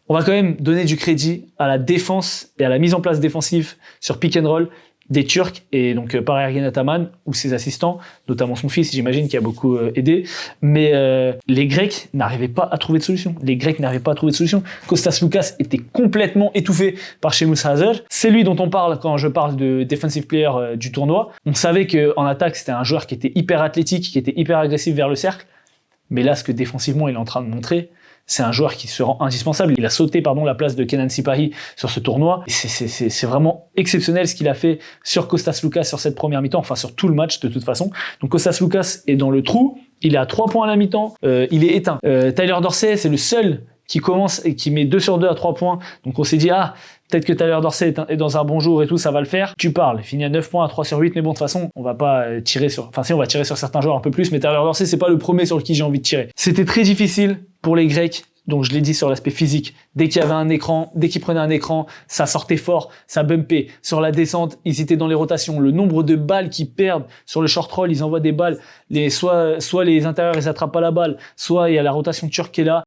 On va quand même donner du crédit à la défense et à la mise en place défensive sur pick and roll des Turcs et donc par Ergin Ataman ou ses assistants, notamment son fils, j'imagine, qui a beaucoup aidé. Mais les Grecs n'arrivaient pas à trouver de solution. Kostas Loukas était complètement étouffé par Seamus Hazer. C'est lui dont on parle quand je parle de defensive player du tournoi. On savait qu'en attaque, c'était un joueur qui était hyper athlétique, qui était hyper agressif vers le cercle. Mais là, ce que défensivement, il est en train de montrer, c'est un joueur qui se rend indispensable. Il a sauté la place de Kenan Sipahi sur ce tournoi. C'est vraiment exceptionnel ce qu'il a fait sur Kostas Loukas sur cette première mi-temps, enfin sur tout le match de toute façon. Donc Kostas Loukas est dans le trou, il est à 3 points à la mi-temps, il est éteint. Tyler Dorsey, c'est le seul qui commence et qui met 2 sur 2 à 3 points. Donc on s'est dit, peut-être que Tyler Dorsey est dans un bon jour et tout, ça va le faire. Tu parles, il finit à 9 points à 3 sur 8, mais bon, de toute façon, on va pas tirer sur... Enfin si, on va tirer sur certains joueurs un peu plus, mais Tyler Dorsey, c'est pas le premier sur qui j'ai envie de tirer. C'était très difficile pour les Grecs, donc je l'ai dit sur l'aspect physique. Dès qu'il y avait un écran, dès qu'ils prenaient un écran, ça sortait fort, ça bumpait. Sur la descente, ils étaient dans les rotations. Le nombre de balles qu'ils perdent sur le short roll, ils envoient des balles. Soit les intérieurs, ils attrapent pas la balle, soit il y a la rotation turque qui est là.